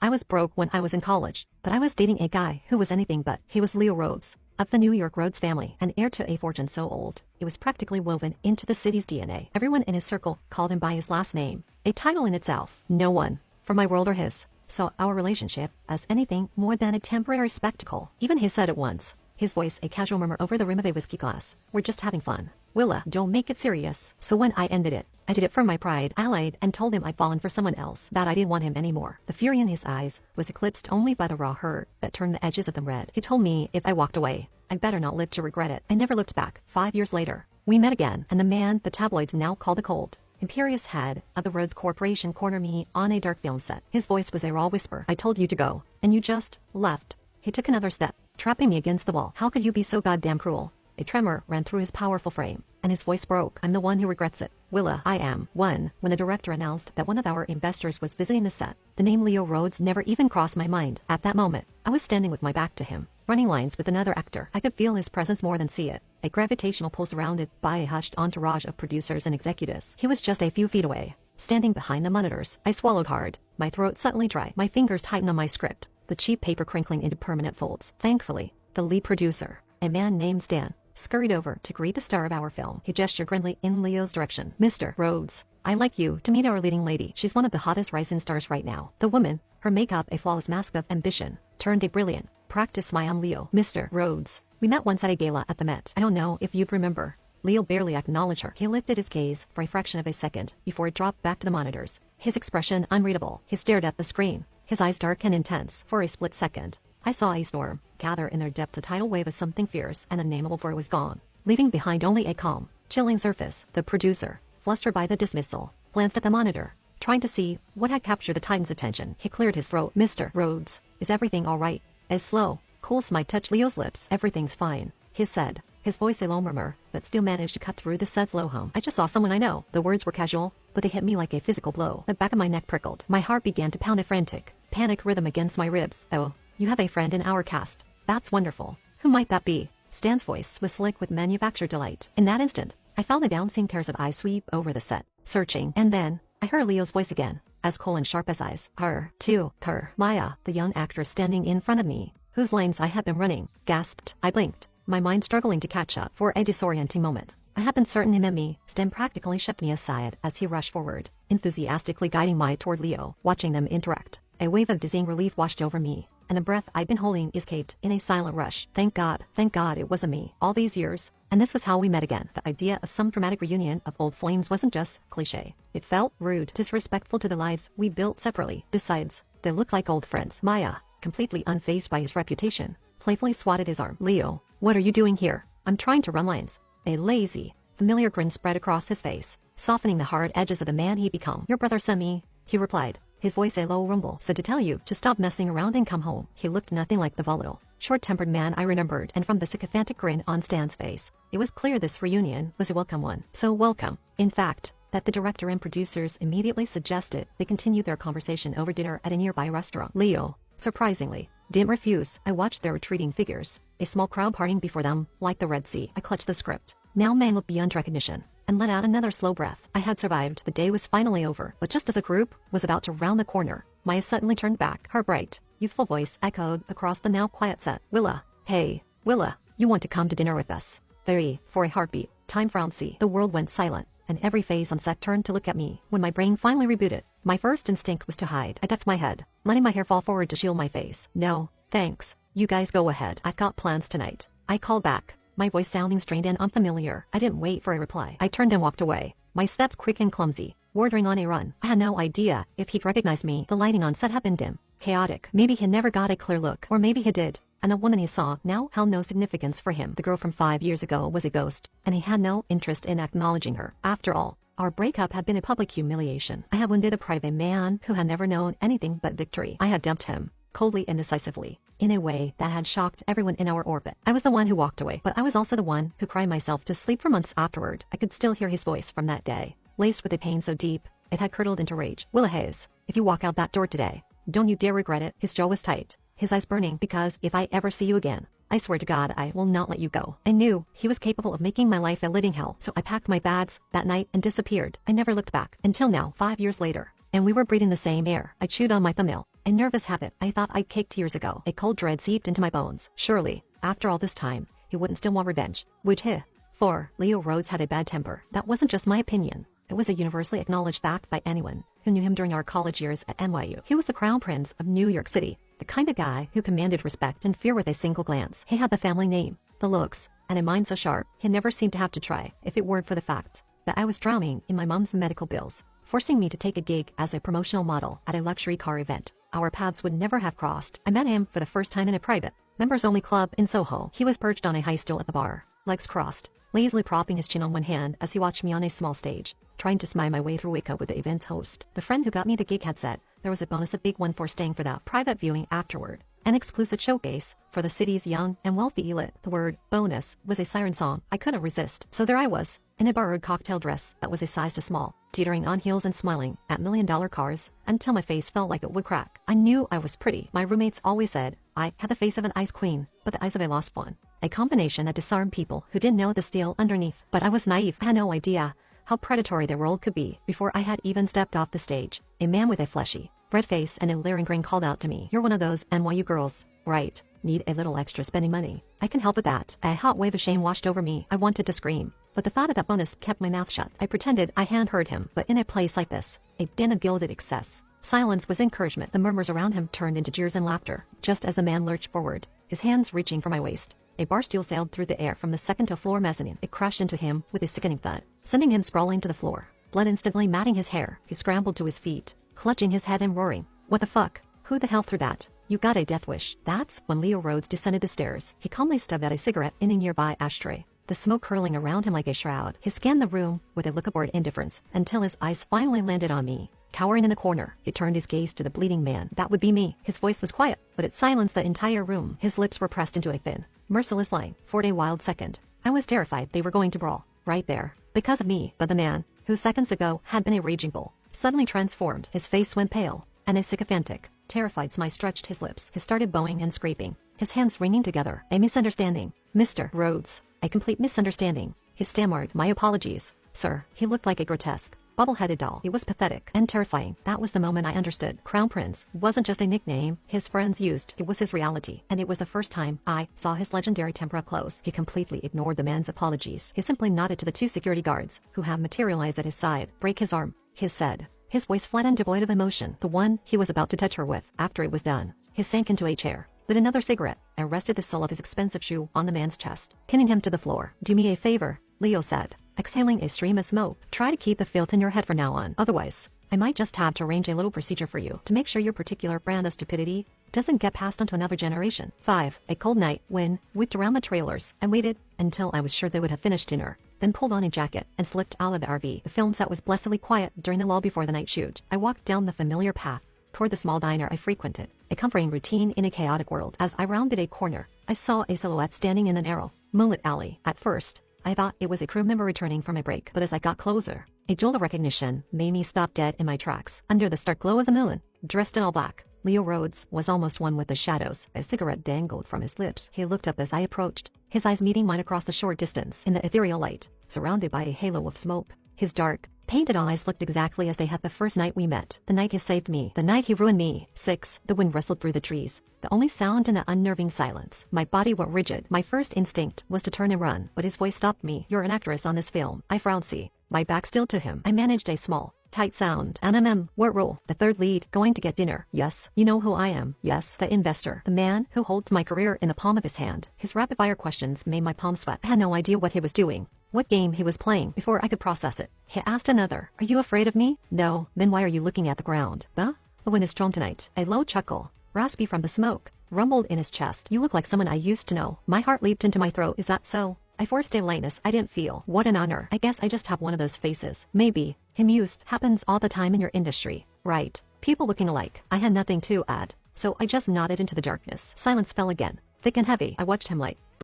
I was broke when I was in college, but I was dating a guy who was anything but. He was Leo Rhodes, of the New York Rhodes family, an heir to a fortune so old, it was practically woven into the city's DNA. Everyone in his circle called him by his last name, a title in itself. No one, from my world or his, saw our relationship as anything more than a temporary spectacle. Even he said it once, his voice a casual murmur over the rim of a whiskey glass. We're just having fun. Willa, don't make it serious. So when I ended it, I did it for my pride. I lied and told him I'd fallen for someone else, that I didn't want him anymore. The fury in his eyes was eclipsed only by the raw hurt that turned the edges of them red. He told me if I walked away, I'd better not live to regret it. I never looked back. 5 years later, we met again, and the man the tabloids now call the cold, imperious head of the Rhodes Corporation cornered me on a dark film set. His voice was a raw whisper. I told you to go, and you just left. He took another step, trapping me against the wall. How could you be so goddamn cruel? A tremor ran through his powerful frame, and his voice broke. I'm the one who regrets it. Willa, I am. When the director announced that one of our investors was visiting the set, the name Leo Rhodes never even crossed my mind. At that moment, I was standing with my back to him, running lines with another actor. I could feel his presence more than see it, a gravitational pull surrounded by a hushed entourage of producers and executives. He was just a few feet away, standing behind the monitors. I swallowed hard, my throat suddenly dry, my fingers tightened on my script, the cheap paper crinkling into permanent folds. Thankfully, the lead producer, a man named Stan, scurried over to greet the star of our film. He gestured grandly in Leo's direction. Mr. Rhodes, I'd like you to meet our leading lady. She's one of the hottest rising stars right now. The woman, her makeup a flawless mask of ambition, turned a brilliant, practiced smile on Leo. Mr. Rhodes, we met once at a gala at the Met. I don't know if you'd remember. Leo barely acknowledged her. He lifted his gaze for a fraction of a second before it dropped back to the monitors, his expression unreadable. He stared at the screen, his eyes dark and intense. For a split second, I saw a storm gather in their depth, a tidal wave of something fierce and unnameable, for it was gone, leaving behind only a calm, chilling surface. The producer, flustered by the dismissal, glanced at the monitor, trying to see what had captured the Titan's attention. He cleared his throat. Mr. Rhodes, is everything all right? A slow, cool smile touched Leo's lips. Everything's fine, he said, his voice a low murmur, but still managed to cut through the set's low hum. I just saw someone I know. The words were casual, but they hit me like a physical blow. The back of my neck prickled. My heart began to pound a frantic, panic rhythm against my ribs. Oh, you have a friend in our cast. That's wonderful. Who might that be? Stan's voice was slick with manufactured delight. In that instant, I felt the down-seeing pairs of eyes sweep over the set, searching, and then I heard Leo's voice again, as cool and sharp as eyes. Her, too, her. Maya, the young actress standing in front of me, whose lines I had been running, gasped. I blinked, my mind struggling to catch up. For a disorienting moment, I had been certain he meant me. Stan practically shoved me aside as he rushed forward, enthusiastically guiding Maya toward Leo. Watching them interact, a wave of dizzying relief washed over me, and the breath I'd been holding escaped in a silent rush. Thank God it wasn't me. All these years, and this was how we met again. The idea of some dramatic reunion of old flames wasn't just cliché. It felt rude, disrespectful to the lives we built separately. Besides, they looked like old friends. Maya, completely unfazed by his reputation, playfully swatted his arm. Leo, what are you doing here? I'm trying to run lines. A lazy, familiar grin spread across his face, softening the hard edges of the man he'd become. Your brother sent me, he replied, his voice a low rumble. Said to tell you to stop messing around and come home. He looked nothing like the volatile, short-tempered man I remembered, and from the sycophantic grin on Stan's face, it was clear this reunion was a welcome one. So welcome, in fact, that the director and producers immediately suggested they continue their conversation over dinner at a nearby restaurant. Leo, surprisingly, didn't refuse. I watched their retreating figures, a small crowd parting before them, like the Red Sea. I clutched the script, now mangled beyond recognition, and let out another slow breath. I had survived. The day was finally over, but just as the group was about to round the corner, Maya suddenly turned back. Her bright, youthful voice echoed across the now quiet set. Willa, hey, Willa, you want to come to dinner with us? For a heartbeat, time frowned. See. The world went silent, and every face on set turned to look at me. When my brain finally rebooted, my first instinct was to hide. I ducked my head, letting my hair fall forward to shield my face. No, thanks. You guys go ahead. I've got plans tonight. I called back, my voice sounding strained and unfamiliar. I didn't wait for a reply. I turned and walked away, my steps quick and clumsy, bordering on a run. I had no idea if he'd recognize me. The lighting on set had been dim, chaotic. Maybe he never got a clear look, or maybe he did, and the woman he saw now held no significance for him. The girl from 5 years ago was a ghost, and he had no interest in acknowledging her. After all, our breakup had been a public humiliation. I had wounded the pride of a man who had never known anything but victory. I had dumped him, coldly and decisively, in a way that had shocked everyone in our orbit. I was the one who walked away, but I was also the one who cried myself to sleep for months afterward. I could still hear his voice from that day, laced with a pain so deep, it had curdled into rage. Willa Hayes, if you walk out that door today, don't you dare regret it. His jaw was tight, his eyes burning, because if I ever see you again, I swear to God I will not let you go. I knew he was capable of making my life a living hell, so I packed my bags that night and disappeared. I never looked back, until now, 5 years later. and we were breathing the same air. I chewed on my thumbnail. A nervous habit I thought I'd kicked years ago. A cold dread seeped into my bones. Surely, after all this time, he wouldn't still want revenge, would he? 4. Leo Rhodes had a bad temper. That wasn't just my opinion. It was a universally acknowledged fact by anyone who knew him during our college years at NYU. He was the crown prince of New York City, the kind of guy who commanded respect and fear with a single glance. He had the family name, the looks, and a mind so sharp he never seemed to have to try if it weren't for the fact that I was drowning in my mom's medical bills, forcing me to take a gig as a promotional model at a luxury car event. Our paths would never have crossed. I met him for the first time in a private, members-only club in Soho. He was perched on a high stool at the bar, legs crossed, lazily propping his chin on one hand as he watched me on a small stage, trying to smile my way through Wicca with the event's host. The friend who got me the gig had said there was a bonus, a big one, for staying for that private viewing afterward. An exclusive showcase for the city's young and wealthy elite. The word bonus was a siren song I couldn't resist. So there I was, in a borrowed cocktail dress that was a size too small, teetering on heels and smiling at million-dollar cars until my face felt like it would crack. I knew I was pretty. My roommates always said I had the face of an ice queen, but the eyes of a lost one. A combination that disarmed people who didn't know the steel underneath. But I was naive. I had no idea how predatory the world could be before I had even stepped off the stage. A man with a fleshy, red face and a leering grin called out to me, "You're one of those NYU girls, right? Need a little extra spending money? I can help with that." A hot wave of shame washed over me. I wanted to scream, but the thought of that bonus kept my mouth shut. I pretended I hadn't heard him, but in a place like this, a den of gilded excess, silence was encouragement. The murmurs around him turned into jeers and laughter, just as the man lurched forward, his hands reaching for my waist. A bar stool sailed through the air from the second-to-floor mezzanine. It crashed into him with a sickening thud, sending him sprawling to the floor, blood instantly matting his hair. He scrambled to his feet, clutching his head and roaring, "What the fuck? Who the hell threw that? You got a death wish." That's when Leo Rhodes descended the stairs. He calmly stubbed out a cigarette in a nearby ashtray, the smoke curling around him like a shroud. He scanned the room with a look of bored indifference until his eyes finally landed on me. Cowering in the corner, he turned his gaze to the bleeding man. That would be me. His voice was quiet, but it silenced the entire room. His lips were pressed into a thin, merciless line. For a wild second, I was terrified they were going to brawl, right there, because of me. But the man, who seconds ago had been a raging bull, suddenly transformed. His face went pale, and a sycophantic, terrified smile stretched his lips. He started bowing and scraping, his hands wringing together. "A misunderstanding, Mr. Rhodes. A complete misunderstanding." He stammered, "My apologies, sir." He looked like a grotesque, bubble-headed doll. It was pathetic and terrifying. That was the moment I understood. Crown Prince wasn't just a nickname his friends used. It was his reality. And it was the first time I saw his legendary temper up close. He completely ignored the man's apologies. He simply nodded to the two security guards who had materialized at his side. "Break his arm," he said, his voice flat and devoid of emotion. The one he was about to touch her with. After it was done, he sank into a chair, lit another cigarette, and rested the sole of his expensive shoe on the man's chest, pinning him to the floor. "Do me a favor," Leo said, exhaling a stream of smoke. "Try to keep the filth in your head from now on. Otherwise, I might just have to arrange a little procedure for you to make sure your particular brand of stupidity doesn't get passed on to another generation." 5. A cold night wind whipped around the trailers and waited until I was sure they would have finished dinner, then pulled on a jacket and slipped out of the RV. The film set was blessedly quiet during the lull before the night shoot. I walked down the familiar path toward the small diner I frequented, a comforting routine in a chaotic world. As I rounded a corner, I saw a silhouette standing in a narrow, moonlit alley. At first, I thought it was a crew member returning from a break, but as I got closer, a jolt of recognition made me stop dead in my tracks. Under the stark glow of the moon, dressed in all black, Leo Rhodes was almost one with the shadows. A cigarette dangled from his lips. He looked up as I approached, his eyes meeting mine across the short distance in the ethereal light, surrounded by a halo of smoke. His dark, painted eyes looked exactly as they had the first night we met. The night he saved me. The night he ruined me. 6. The wind rustled through the trees, the only sound in the unnerving silence. My body went rigid. My first instinct was to turn and run, but his voice stopped me. "You're an actress on this film." I frowned. See, my back still to him. I managed a small, tight sound. What role? "The third lead. Going to get dinner." "Yes." "You know who I am." "Yes." "The investor. The man who holds my career in the palm of his hand." His rapid-fire questions made my palms sweat. I had no idea what he was doing, what game he was playing. Before I could process it, he asked another, "Are you afraid of me?" "No." "Then why are you looking at the ground?" "Huh?" "The wind is strong tonight." A low chuckle, raspy from the smoke, rumbled in his chest. "You look like someone I used to know." My heart leaped into my throat. "Is that so?" I forced a lightness I didn't feel. "What an honor. I guess I just have one of those faces." "Maybe," he mused. "Happens all the time in your industry, right? People looking alike." I had nothing to add, so I just nodded into the darkness. Silence fell again, thick and heavy. I watched him light